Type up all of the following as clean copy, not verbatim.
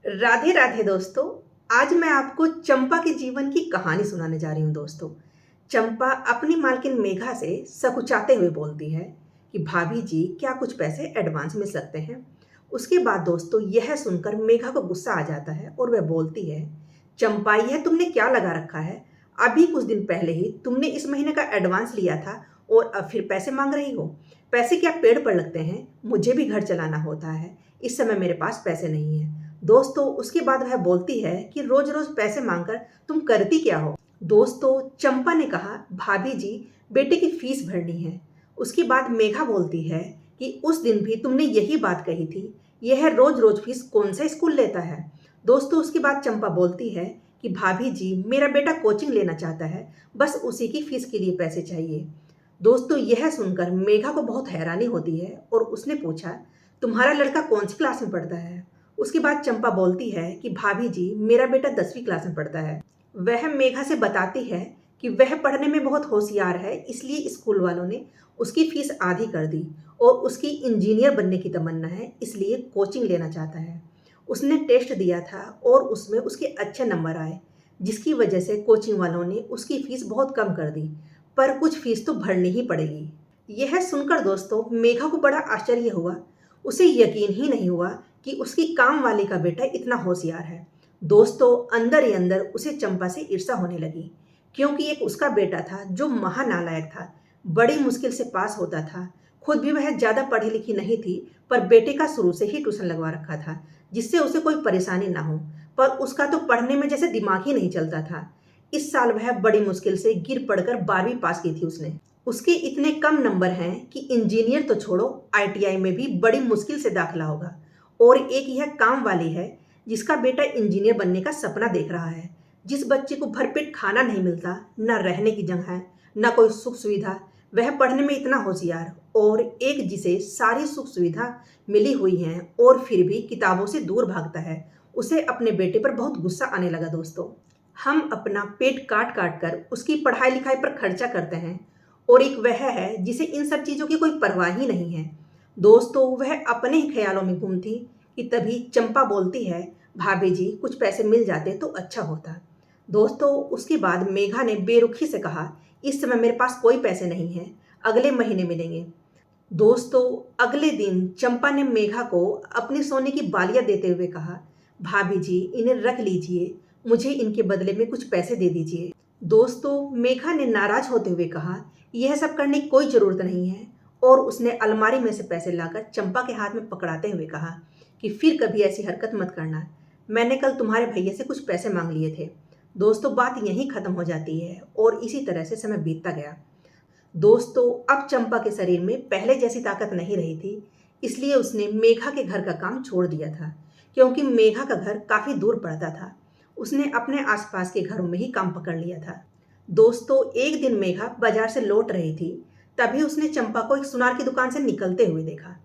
राधे राधे दोस्तों। आज मैं आपको चंपा के जीवन की कहानी सुनाने जा रही हूँ दोस्तों। चंपा अपनी मालकिन मेघा से सकुचाते हुए बोलती है कि भाभी जी क्या कुछ पैसे एडवांस मिल सकते हैं। उसके बाद दोस्तों यह सुनकर मेघा को गुस्सा आ जाता है और वह बोलती है, चंपा यह तुमने क्या लगा रखा है। अभी कुछ दिन पहले ही तुमने इस महीने का एडवांस लिया था और अब फिर पैसे मांग रही हो। पैसे क्या पेड़ पर लगते हैं, मुझे भी घर चलाना होता है। इस समय मेरे पास पैसे नहीं है। दोस्तों उसके बाद वह बोलती है कि रोज रोज पैसे मांगकर तुम करती क्या हो। दोस्तों चंपा ने कहा, भाभी जी बेटे की फीस भरनी है। उसके बाद मेघा बोलती है कि उस दिन भी तुमने यही बात कही थी, यह रोज रोज फीस कौन सा स्कूल लेता है। दोस्तों उसके बाद चंपा बोलती है कि भाभी जी मेरा बेटा कोचिंग लेना चाहता है, बस उसी की फीस के लिए पैसे चाहिए। दोस्तों यह सुनकर मेघा को बहुत हैरानी होती है और उसने पूछा, तुम्हारा लड़का कौन सी क्लास में पढ़ता है। उसके बाद चंपा बोलती है कि भाभी जी मेरा बेटा 10वीं क्लास में पढ़ता है। वह मेघा से बताती है कि वह पढ़ने में बहुत होशियार है, इसलिए स्कूल वालों ने उसकी फीस आधी कर दी और उसकी इंजीनियर बनने की तमन्ना है, इसलिए कोचिंग लेना चाहता है। उसने टेस्ट दिया था और उसमें उसके अच्छे नंबर आए, जिसकी वजह से कोचिंग वालों ने उसकी फीस बहुत कम कर दी, पर कुछ फीस तो भरनी ही पड़ेगी। यह सुनकर दोस्तों मेघा को बड़ा आश्चर्य हुआ। उसे यकीन ही नहीं हुआ कि उसकी काम वाली का बेटा इतना होशियार है। दोस्तों अंदर ही अंदर उसे चंपा से ईर्ष्या होने लगी, क्योंकि एक उसका बेटा था जो महानालायक था, बड़ी मुश्किल से पास होता था। खुद भी वह ज़्यादा पढ़ी लिखी नहीं थी, पर बेटे का शुरू से ही ट्यूशन लगवा रखा था, जिससे उसे कोई परेशानी ना हो। पर उसका तो पढ़ने में जैसे दिमाग ही नहीं चलता था। इस साल वह बड़ी मुश्किल से गिर पड़कर 12वीं पास की थी उसने। उसके इतने कम नंबर हैं कि इंजीनियर तो छोड़ो, आईटीआई में भी बड़ी मुश्किल से दाखिला होगा। और एक यह काम वाली है जिसका बेटा इंजीनियर बनने का सपना देख रहा है। जिस बच्चे को भरपेट खाना नहीं मिलता, न रहने की जगह है, न कोई सुख सुविधा, वह पढ़ने में इतना होशियार, और एक जिसे सारी सुख सुविधा मिली हुई है और फिर भी किताबों से दूर भागता है। उसे अपने बेटे पर बहुत गुस्सा आने लगा दोस्तों। हम अपना पेट काट काट कर उसकी पढ़ाई लिखाई पर खर्चा करते हैं, और एक वह है जिसे इन सब चीज़ों की कोई परवाह ही नहीं है। दोस्तों वह अपने ही ख्यालों में गुम थी कि तभी चंपा बोलती है, भाभी जी कुछ पैसे मिल जाते तो अच्छा होता। दोस्तों उसके बाद मेघा ने बेरुखी से कहा, इस समय मेरे पास कोई पैसे नहीं है, अगले महीने मिलेंगे। दोस्तों अगले दिन चंपा ने मेघा को अपनी सोने की बालियां देते हुए कहा, भाभी जी इन्हें रख लीजिए, मुझे इनके बदले में कुछ पैसे दे दीजिए। दोस्तों मेघा ने नाराज होते हुए कहा, यह सब करने की कोई ज़रूरत नहीं है, और उसने अलमारी में से पैसे लाकर चंपा के हाथ में पकड़ाते हुए कहा कि फिर कभी ऐसी हरकत मत करना, मैंने कल तुम्हारे भैया से कुछ पैसे मांग लिए थे। दोस्तों बात यहीं ख़त्म हो जाती है और इसी तरह से समय बीतता गया। दोस्तों अब चंपा के शरीर में पहले जैसी ताकत नहीं रही थी, इसलिए उसने मेघा के घर का काम छोड़ दिया था, क्योंकि मेघा का घर काफ़ी दूर पड़ता था। उसने अपने आसपास के घरों में ही काम पकड़ लिया था। दोस्तों एक दिन मेघा बाजार से लौट रही थी, तभी उसने चंपा को एक सुनार की दुकान से निकलते हुए देखा।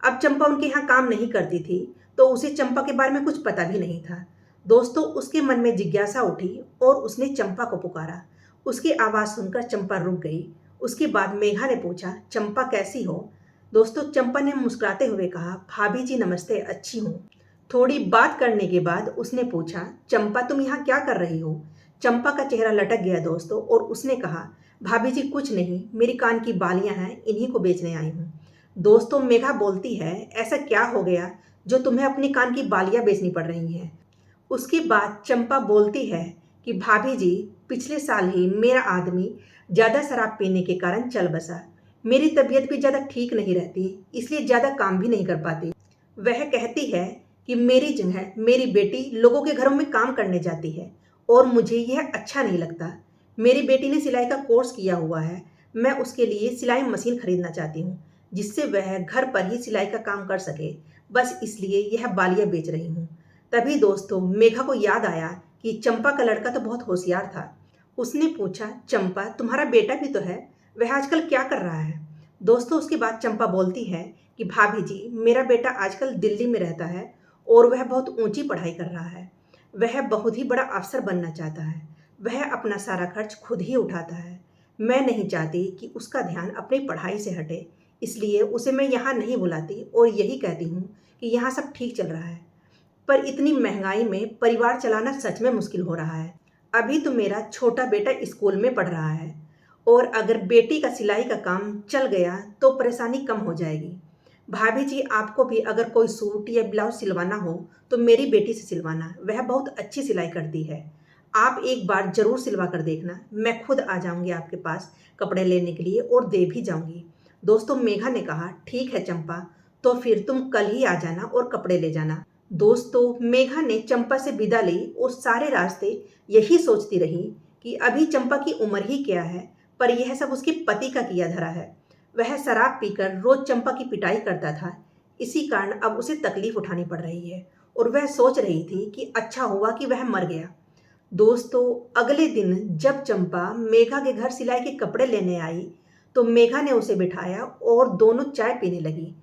अब चंपा उनके यहाँ काम नहीं करती थी, तो उसे चंपा के बारे में कुछ पता भी नहीं था। दोस्तों उसके मन में जिज्ञासा उठी और उसने चंपा को पुकारा। उसकी आवाज़ सुनकर चंपा रुक गई। उसके बाद मेघा ने पूछा, चंपा कैसी हो। दोस्तों चंपा ने मुस्कुराते हुए कहा, भाभी जी नमस्ते, अच्छी हूँ। थोड़ी बात करने के बाद उसने पूछा, चंपा तुम यहाँ क्या कर रही हो। चंपा का चेहरा लटक गया दोस्तों, और उसने कहा, भाभी जी कुछ नहीं, मेरी कान की बालियां हैं, इन्हीं को बेचने आई हूँ। दोस्तों मेघा बोलती है, ऐसा क्या हो गया जो तुम्हें अपनी कान की बालियां बेचनी पड़ रही हैं। उसके बाद चंपा बोलती है कि भाभी जी पिछले साल ही मेरा आदमी ज़्यादा शराब पीने के कारण चल बसा। मेरी तबीयत भी ज़्यादा ठीक नहीं रहती, इसलिए ज़्यादा काम भी नहीं कर पाती। वह कहती है कि मेरी जगह मेरी बेटी लोगों के घरों में काम करने जाती है, और मुझे यह अच्छा नहीं लगता। मेरी बेटी ने सिलाई का कोर्स किया हुआ है, मैं उसके लिए सिलाई मशीन खरीदना चाहती हूँ, जिससे वह घर पर ही सिलाई का काम कर सके। बस इसलिए यह बालियाँ बेच रही हूँ। तभी दोस्तों मेघा को याद आया कि चंपा का लड़का तो बहुत होशियार था। उसने पूछा, चंपा तुम्हारा बेटा भी तो है, वह आजकल क्या कर रहा है। दोस्तों उसके बाद चंपा बोलती है कि भाभी जी मेरा बेटा आजकल दिल्ली में रहता है, और वह बहुत ऊंची पढ़ाई कर रहा है। वह बहुत ही बड़ा अफसर बनना चाहता है। वह अपना सारा खर्च खुद ही उठाता है। मैं नहीं चाहती कि उसका ध्यान अपनी पढ़ाई से हटे, इसलिए उसे मैं यहाँ नहीं बुलाती और यही कहती हूँ कि यहाँ सब ठीक चल रहा है। पर इतनी महंगाई में परिवार चलाना सच में मुश्किल हो रहा है। अभी तो मेरा छोटा बेटा स्कूल में पढ़ रहा है और अगर बेटी का सिलाई का काम चल गया तो परेशानी कम हो जाएगी। भाभी जी, आपको भी अगर कोई सूट या ब्लाउज सिलवाना हो तो मेरी बेटी से सिलवाना, वह बहुत अच्छी सिलाई करती है। आप एक बार ज़रूर सिलवा कर देखना, मैं खुद आ जाऊंगी आपके पास कपड़े लेने के लिए और दे भी जाऊंगी। दोस्तों, मेघा ने कहा, ठीक है चंपा, तो फिर तुम कल ही आ जाना और कपड़े ले जाना। दोस्तों, मेघा ने चंपा से विदा ली और सारे रास्ते यही सोचती रही कि अभी चंपा की उम्र ही क्या है, पर यह सब उसके पति का किया धरा है। वह शराब पीकर रोज चंपा की पिटाई करता था, इसी कारण अब उसे तकलीफ उठानी पड़ रही है और वह सोच रही थी कि अच्छा हुआ कि वह मर गया। दोस्तों, अगले दिन जब चंपा मेघा के घर सिलाई के कपड़े लेने आई तो मेघा ने उसे बिठाया और दोनों चाय पीने लगी।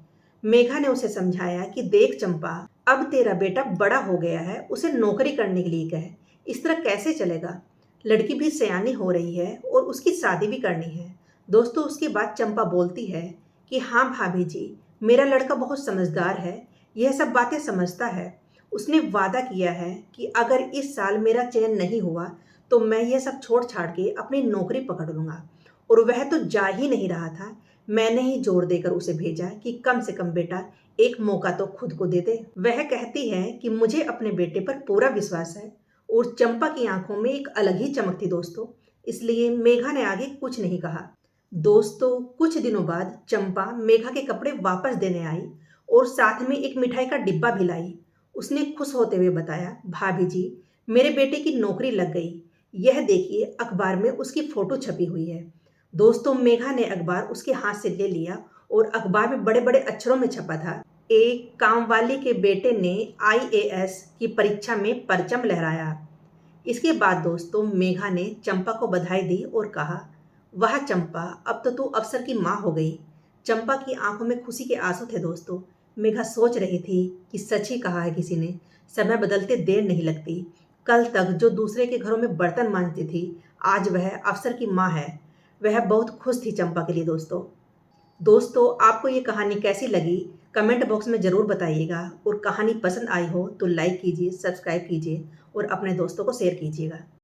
मेघा ने उसे समझाया कि देख चंपा, अब तेरा बेटा बड़ा हो गया है, उसे नौकरी करने के लिए कह, इस तरह कैसे चलेगा। लड़की भी सयानी हो रही है और उसकी शादी भी करनी है। दोस्तों, उसके बाद चंपा बोलती है कि हाँ भाभी जी, मेरा लड़का बहुत समझदार है, यह सब बातें समझता है। उसने वादा किया है कि अगर इस साल मेरा चयन नहीं हुआ तो मैं यह सब छोड़ छाड़ के अपनी नौकरी पकड़ लूंगा। और वह तो जा ही नहीं रहा था, मैंने ही जोर देकर उसे भेजा कि कम से कम बेटा एक मौका तो खुद को दे दे। वह कहती है कि मुझे अपने बेटे पर पूरा विश्वास है और चंपा की आंखों में एक अलग ही चमक थी दोस्तों, इसलिए मेघा ने आगे कुछ नहीं कहा। दोस्तों, कुछ दिनों बाद चंपा मेघा के कपड़े वापस देने आई और साथ में एक मिठाई का डिब्बा भी लाई। उसने खुश होते हुए बताया, भाभी जी, मेरे बेटे की नौकरी लग गई, यह देखिए अखबार में उसकी फोटो छपी हुई है। दोस्तों, मेघा ने अखबार उसके हाथ से ले लिया और अखबार में बड़े बड़े अक्षरों में छपा था, एक कामवाली के बेटे ने आईएएस की परीक्षा में परचम लहराया। इसके बाद दोस्तों, मेघा ने चंपा को बधाई दी और कहा, वाह चंपा, अब तो तू अफसर की माँ हो गई। चंपा की आंखों में खुशी के आंसू थे दोस्तों। मेघा सोच रही थी कि सच ही कहा है किसी ने, समय बदलते देर नहीं लगती। कल तक जो दूसरे के घरों में बर्तन मांजती थी, आज वह अफसर की माँ है। वह बहुत खुश थी चंपा के लिए दोस्तों। दोस्तों, आपको ये कहानी कैसी लगी कमेंट बॉक्स में ज़रूर बताइएगा और कहानी पसंद आई हो तो लाइक कीजिए, सब्सक्राइब कीजिए और अपने दोस्तों को शेयर कीजिएगा।